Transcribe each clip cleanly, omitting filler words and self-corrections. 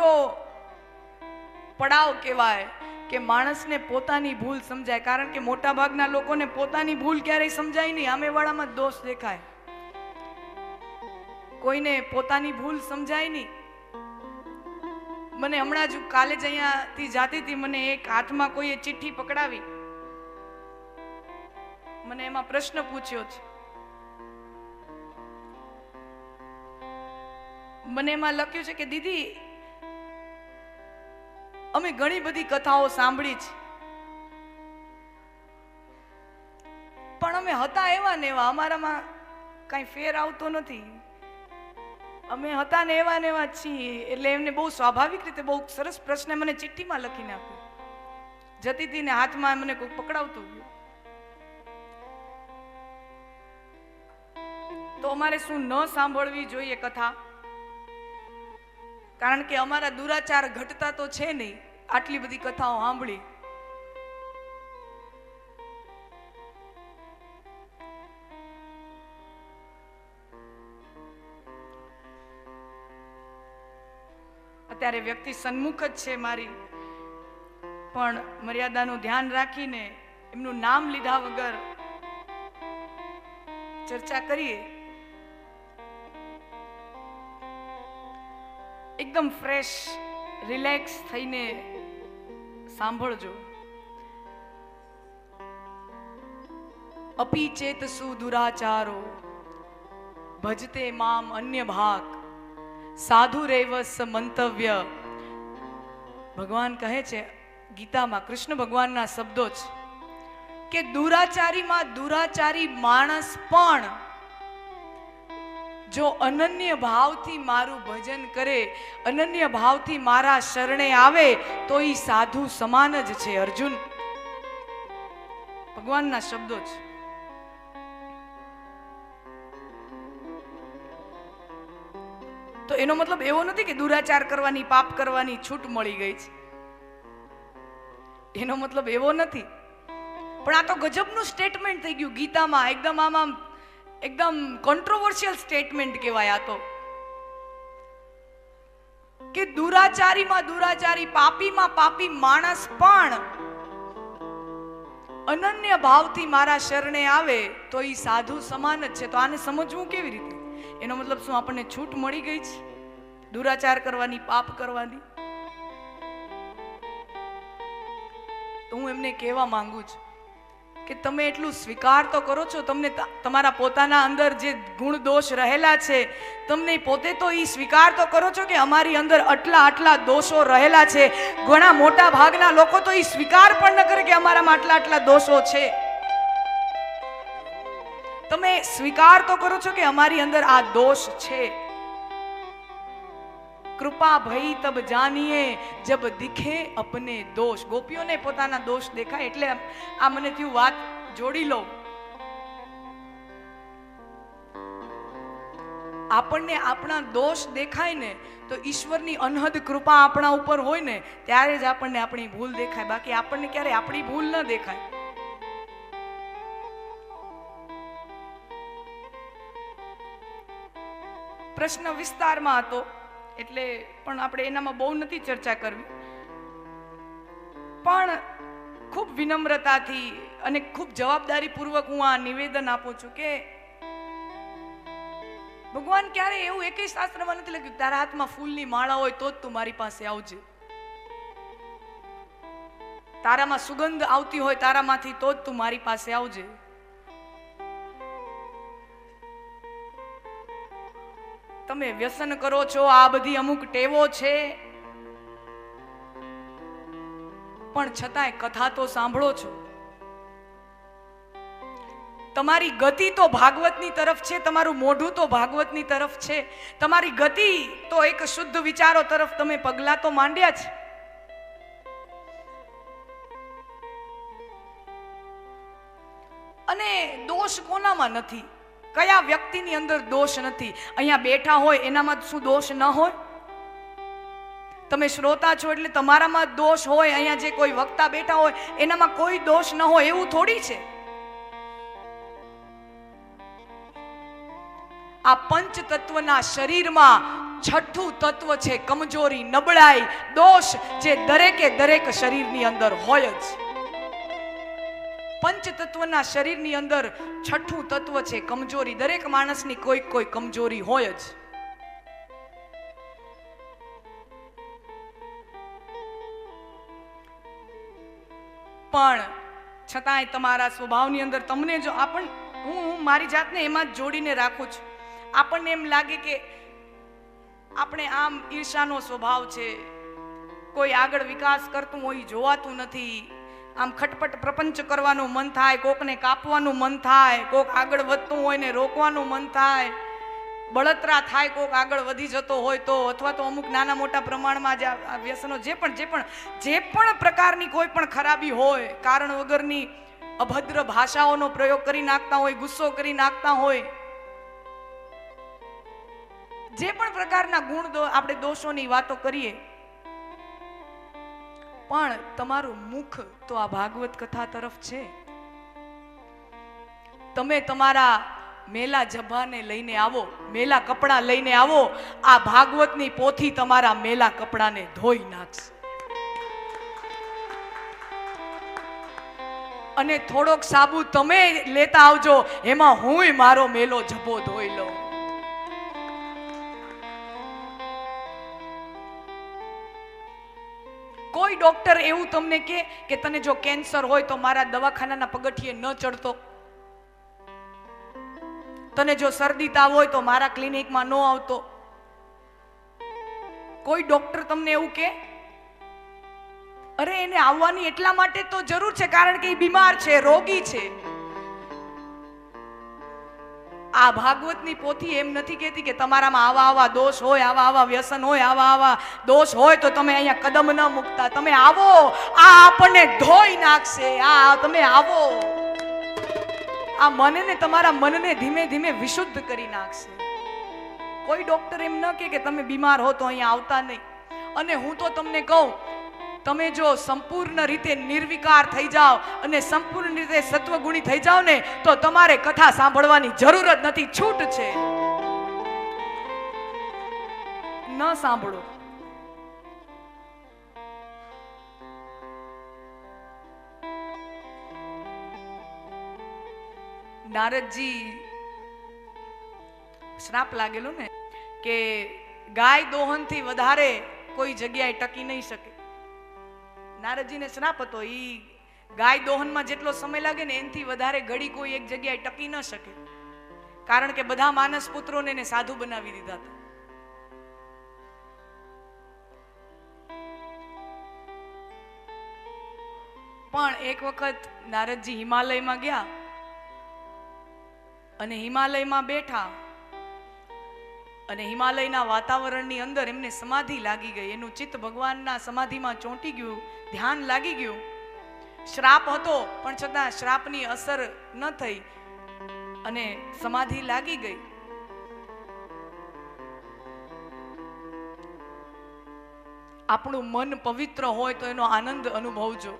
મોટો પડાવ કહેવાય કે માણસને પોતાની ભૂલ સમજાય. કારણ કે મોટા ભાગના લોકોને પોતાની ભૂલ ક્યારેય સમજાય નહીં, સામેવાળામાં જ દોષ દેખાય. કોઈને પોતાની ભૂલ સમજાય નહીં. મને હમણાં જ કાલે જ અહીંયાથી જાતી હતી, મને એક હાથમાં કોઈએ ચિઠ્ઠી પકડાવી, મને એમાં પ્રશ્ન પૂછ્યો છે. મને એમાં લખ્યું છે કે દીદી, અમે ઘણી બધી કથાઓ સાંભળી છે, પણ અમે હતા એવા ને એવા, અમારામાં કઈ ફેર આવતો નથી. અમે હતા ને એવા છીએ. એટલે એમને બહુ સ્વાભાવિક રીતે બહુ સરસ પ્રશ્ન મને ચિઠ્ઠીમાં લખીને આપ્યો. જતી હતી ને હાથમાં મને કોઈ પકડાવતું ગયું. તો અમારે શું ન સાંભળવી જોઈએ કથા? કારણ કે અમારા દુરાચાર ઘટતા તો છે નહીં, આટલી બધી કથાઓ સાંભળી. અત્યારે વ્યક્તિ સન્મુખ જ છે મારી, પણ મર્યાદાનું ધ્યાન રાખીને એમનું નામ લીધા વગર ચર્ચા કરીએ. એકદમ ફ્રેશ, રિલેક્સ થઈને સાંભળજો. અપી ચેતસુ દુરાચારો ભજતે મામ અન્ય ભાગ સાધુ રેવસ મંતવ્ય. ભગવાન કહે છે ગીતામાં, કૃષ્ણ ભગવાનના શબ્દો છે કે દુરાચારીમાં દુરાચારી માણસ પણ જો અનન્ય ભાવથી મારું ભજન કરે, અનન્ય ભાવથી મારા શરણે આવે તો એ સાધુ સમાન જ છે. અર્જુન, ભગવાનના શબ્દો છે. તો એનો મતલબ એવો નથી કે દુરાચાર કરવાની, પાપ કરવાની છૂટ મળી ગઈ છે, એનો મતલબ એવો નથી. પણ આ તો ગજબનું સ્ટેટમેન્ટ થઈ ગયું ગીતામાં. એકદમ કોન્ટ્રોવર્શિયલ સ્ટેટમેન્ટ કહેવાય આ તો, કે દુરાચારીમાં દુરાચારી, પાપીમાં પાપી માણસ પણ અનન્ય ભાવથી મારા શરણે આવે તો એ સાધુ સમાન જ છે. તો આને સમજવું કેવી રીતે? એનો મતલબ શું આપણને છૂટ મળી ગઈ છે દુરાચાર કરવાની, પાપ કરવાની? તો હું એમને કહેવા માંગુ છું કે તમે એટલું સ્વીકાર તો કરો છો, તમને તમારા પોતાના અંદર જે ગુણ દોષ રહેલા છે, તમને પોતે તો એ સ્વીકાર તો કરો છો કે અમારી અંદર આટલા દોષો રહેલા છે. ઘણા મોટા ભાગના લોકો તો એ સ્વીકાર પણ ન કરે કે અમારામાં આટલા દોષો છે. તમે સ્વીકાર તો કરો છો કે અમારી અંદર આ દોષ છે. કૃપા ભઈ તબ જાનીએ જબ દિખે અપને દોષ. ગોપીઓને પોતાના દોષ દેખાય, એટલે આ મને થયું વાત જોડી લો. આપણને આપણા દોષ દેખાય ને તો ઈશ્વરની અનહદ કૃપા આપણા ઉપર હોય ને ત્યારે જ આપણને આપણી ભૂલ દેખાય. બાકી આપણને ક્યારે આપણી ભૂલ ન દેખાય. પ્રશ્ન વિસ્તારમાં હતો એટલે પણ આપણે એનામાં બહુ નથી ચર્ચા કરવી. પણ ખૂબ વિનમ્રતાથી અને ખૂબ જવાબદારીપૂર્વક હું આ નિવેદન આપું છું કે ભગવાન ક્યારે એવું એકેય શાસ્ત્રમાં નથી લખ્યું તારા હાથમાં ફૂલની માળા હોય તો જ તું મારી પાસે આવજે, તારામાં સુગંધ આવતી હોય તારામાંથી તો જ તું મારી પાસે આવજે. તમે વ્યસન કરો છો, આ બધી અમુક ટેવો છે, પણ છતાંય કથા તો સાંભળો છો. તમારી ગતિ તો ભાગવતની તરફ છે, તમારું મોઢું તો ભાગવતની તરફ છે, તમારી ગતિ તો એક શુદ્ધ વિચારો તરફ તમે પગલા તો માંડ્યા છે. અને દોષ કોનામાં નથી? કયા વ્યક્તિની અંદર દોષ નથી? અહીંયા બેઠા હોય એનામાં શું દોષ ન હોય? તમે શ્રોતા છો એટલે તમારામાં દોષ હોય. અહીંયા જે કોઈ વક્તા બેઠા હોય એનામાં કોઈ દોષ ન હોય એવું થોડી છે. આ પંચ તત્વના શરીરમાં છઠ્ઠું તત્વ છે કમજોરી, નબળાઈ, દોષ, જે દરેક શરીરની અંદર હોય જ. પંચતત્વના શરીરની અંદર છઠ્ઠું તત્વ છે કમજોરી. દરેક માણસની કોઈ કમજોરી હોય જ. પણ છતાંય તમારા સ્વભાવની અંદર તમને જો હું મારી જાતને એમાં જ જોડીને રાખું છું. આપણને એમ લાગે કે આપણે આમ ઈર્ષાનો સ્વભાવ છે, કોઈ આગળ વિકાસ કરતું હોય જોવાતું નથી, આમ ખટપટ પ્રપંચ કરવાનું મન થાય, કોકને કાપવાનું મન થાય, કોક આગળ વધતું હોય ને રોકવાનું મન થાય, બળતરા થાય કોક આગળ વધી જતો હોય તો, અથવા તો અમુક નાના મોટા પ્રમાણમાં જે વ્યસનો જે પણ પ્રકારની કોઈ પણ ખરાબી હોય, કારણ વગરની અભદ્ર ભાષાઓનો પ્રયોગ કરી નાખતા હોય, ગુસ્સો કરી નાખતા હોય, જે પણ પ્રકારના ગુણ આપણે દોષોની વાતો કરીએ, પણ તમારું મુખ તો આ ભાગવત કથા તરફ છે. તમે તમારા મેલા જભાને લઈને આવો, મેલા કપડા લઈને આવો, આ ભાગવતની પોથી તમારા મેલા કપડાને ધોઈ નાખશે. અને થોડોક સાબુ તમે લેતા આવજો, એમાં હુંય મારો મેલો જભો ધોઈ લઉં. કોઈ ડોક્ટર એવું તમને કે તને જો કેન્સર હોય તો મારા દવાખાનાના પગથિયે ન ચડતો, તને જો શરદી તાવ હોય તો મારા ક્લિનિકમાં ન આવતો. કોઈ ડોક્ટર તમને એવું કે? અરે એને આવવાની એટલા માટે તો જરૂર છે કારણ કે એ બીમાર છે, રોગી છે. આ ભાગવતની પોથી એમ નથી કહેતી કે તમારામાં આવા દોષ હોય, આવા વ્યસન હોય, આવા દોષ હોય તો તમે અહીંયા કદમ ન મૂકતા. તમે આવો, આ આપણને ધોઈ નાખશે. તમે આવો, આ મનને, તમારા મનને ધીમે ધીમે વિશુદ્ધ કરી નાખશે. કોઈ ડોક્ટર એમ ન કે તમે બીમાર હો તો અહીંયા આવતા નહીં. અને હું તો તમને કહું, તમે જો સંપૂર્ણ રીતે નિર્વિકાર થઈ જાઓ અને સંપૂર્ણ રીતે સત્વગુણી થઈ જાઓ ને, તો તમારે કથા સાંભળવાની જરૂર જ નથી, છૂટ છે. ન સાંભળો. નારદજી શ્રાપ લાગેલો ને કે ગાય દોહનથી વધારે કોઈ જગ્યાએ ટકી નહીં શકે. નારદજીને શ્રાપ હતો, ઈ ગાય દોહનમાં જેટલો સમય લાગે ને એનાથી વધારે ઘડી કોઈ એક જગ્યાએ ટકી ન શકે, કારણ કે બધા માનસ પુત્રોને એને સાધુ બનાવી દીધા હતા. પણ એક વખત નારદજી હિમાલયમાં ગયા અને હિમાલયમાં બેઠા અને હિમાલયના વાતાવરણની અંદર એમને સમાધિ લાગી ગઈ. એનું ચિત્ત ભગવાનના સમાધિમાં ચોંટી ગયું, ધ્યાન લાગી ગયું. શ્રાપ હતો પણ છતાં શ્રાપની અસર ન થઈ અને સમાધિ લાગી ગઈ. આપણું મન પવિત્ર હોય તો એનો આનંદ અનુભવજો.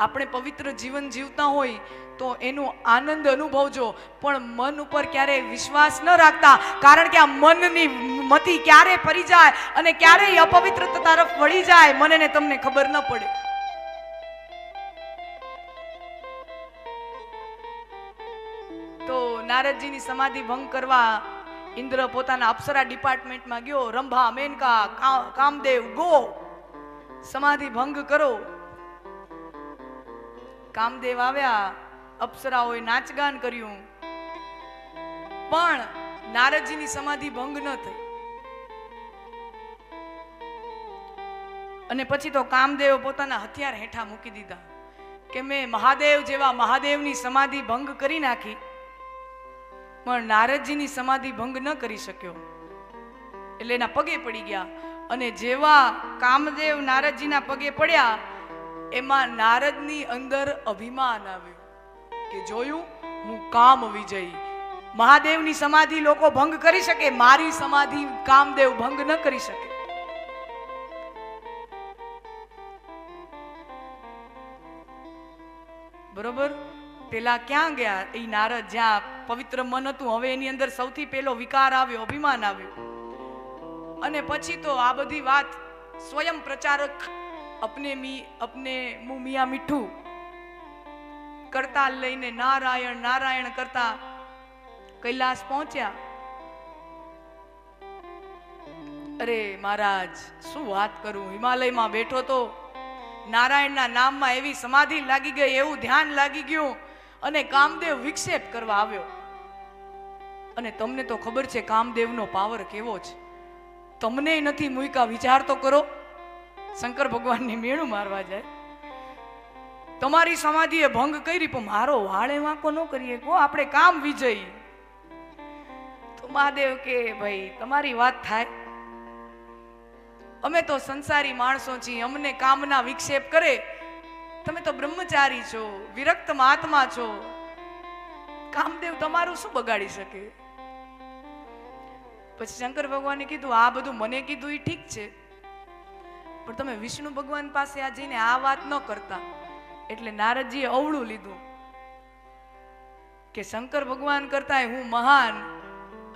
આપણે પવિત્ર જીવન જીવતા હોય તો એનો આનંદ અનુભવજો, પણ મન ઉપર ક્યારેય વિશ્વાસ ન રાખતા, કારણ કે આ મનની મતિ ક્યારે ફરી જાય અને ક્યારે અપવિત્રતા તરફ વળી જાય મને તમને ખબર ન પડે. તો નારદજીની સમાધિ ભંગ કરવા ઇન્દ્ર પોતાના અપ્સરા ડિપાર્ટમેન્ટમાં ગયો. રંભા, મેનકા, કામદેવ, ગો સમાધિ ભંગ કરો. કામદેવ આવ્યા, અપ્સરાઓએ નાચગાન કર્યું, પણ નારદજીની સમાધિ ભંગ ન થઈ. અને પછી તો કામદેવ પોતાના હથિયાર હેઠા મૂકી દીધા કે મેં મહાદેવ જેવા મહાદેવની સમાધિ ભંગ કરી નાખી, પણ નારદજીની સમાધિ ભંગ ન કરી શક્યો. એટલે એના પગે પડી ગયા. અને જેવા કામદેવ નારદજીના પગે પડ્યા, એમાં નારદની અંદર અભિમાન આવ્યું કે જોયું, હું કામ વિજય. મહાદેવની સમાધિ લોકો ભંગ કરી શકે, મારી સમાધિ કામદેવ ભંગ ન કરી શકે. બરોબર? પેલા ક્યાં ગયા? એ નારદ જ્યાં પવિત્ર મન હતું, હવે એની અંદર સૌથી પહેલો વિકાર આવ્યો, અભિમાન આવ્યું. અને પછી તો આ બધી વાત સ્વયં પ્રચારક અપને મું મિયા મીઠું કરતા લઈને નારાયણ નારાયણ કરતા કૈલાસ પહોંચ્યા. અરે મહારાજ, શું વાત કરું, હિમાલયમાં બેઠો તો નારાયણના નામમાં એવી સમાધિ લાગી ગઈ, એવું ધ્યાન લાગી ગયું, અને કામદેવ વિક્ષેપ કરવા આવ્યો. અને તમને તો ખબર છે કામદેવનો પાવર કેવો છે. તમને નથી મૂક્યા, વિચાર તો કરો. શંકર ભગવાનની મેણું મારવા જાય. તમારી સમાધિએ ભંગ કરી, પણ મારો વાળે વાંકો ન કરીએ, કો આપણે કામ વિજય. તો મહાદેવ કે ભાઈ તમારી વાત થાય, અમે તો સંસારી માણસો છીએ, અમને કામના વિક્ષેપ કરે. તમે તો બ્રહ્મચારી છો, વિરક્ત મહાત્મા છો, કામદેવ તમારું શું બગાડી શકે? પછી શંકર ભગવાને કીધું આ બધું મને કીધું એ ઠીક છે, પણ તમે વિષ્ણુ ભગવાન પાસે આ જઈને આ વાત ન કરતા. એટલે નારદજીએ અવળું લીધું કે શંકર ભગવાન કરતા હું મહાન,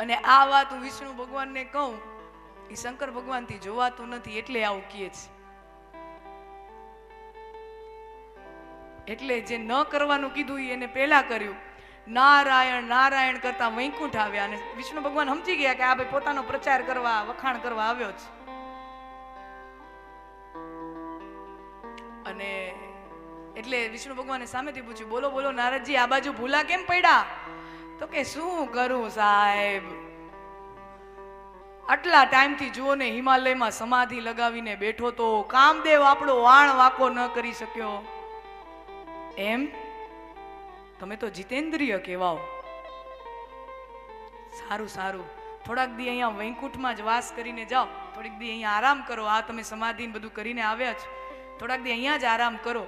અને આ વાત હું વિષ્ણુ ભગવાનને કહું એ શંકર ભગવાનથી જોવાતું નથી, એટલે આવું કહે છે. એટલે જે ન કરવાનું કીધું એને પહેલા કર્યું. નારાયણ નારાયણ કરતા વૈકુંઠ આવ્યા, અને વિષ્ણુ ભગવાન સમજી ગયા કે આ ભાઈ પોતાનો પ્રચાર કરવા, વખાણ કરવા આવ્યો છે. અને એટલે વિષ્ણુ ભગવાને સામેથી પૂછ્યું, બોલો બોલો નારદજી, આ બાજુ ભૂલા કેમ પડ્યા? તો કે શું કરું સાહેબ, આટલા ટાઈમથી જુઓ ને હિમાલયમાં સમાધિ લગાવીને બેઠો તો કામદેવ આપણો વાણ વાકો ન કરી શક્યો. એમ તમે તો જીતેન્દ્રિય કહેવાઓ. સારું સારું, થોડાક દી અહીંયા વૈકુંઠમાં જ વાસ કરીને જાઓ, થોડીક દી અહીંયા આરામ કરો. આ તમે સમાધિ બધું કરીને આવ્યા છો, થોડાક દી અહીંયા જ આરામ કરો.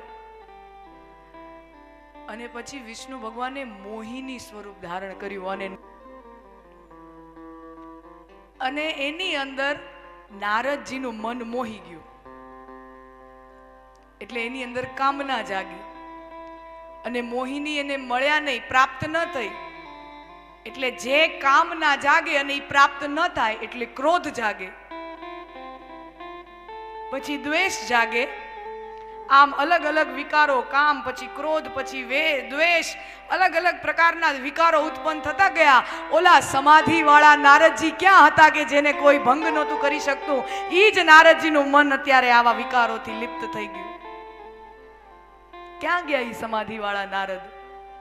અને પછી વિષ્ણુ ભગવાને મોહિની સ્વરૂપ ધારણ કર્યું, અને એની અંદર નારદજીનું મન મોહી ગયું. એટલે એની અંદર કામના જાગી, અને મોહિની એને મળ્યા નહીં, પ્રાપ્ત ન થઈ. એટલે જે કામના જાગે અને એ પ્રાપ્ત ન થાય એટલે ક્રોધ જાગે, પછી દ્વેષ જાગે. આમ અલગ અલગ વિકારો, કામ પછી ક્રોધ પછી દ્વેષ, અલગ અલગ પ્રકારના વિકારો ઉત્પન્ન થતા ગયા. ઓલા સમાધિ વાળા નારદજી ક્યાં હતા કે જેને કોઈ ભંગ નહોતું કરી શકતું? ઈ જ નારદજીનું મન અત્યારે આવા વિકારોથી લિપ્ત થઈ ગયું. ક્યાં ગયા ઈ સમાધિ વાળા નારદ?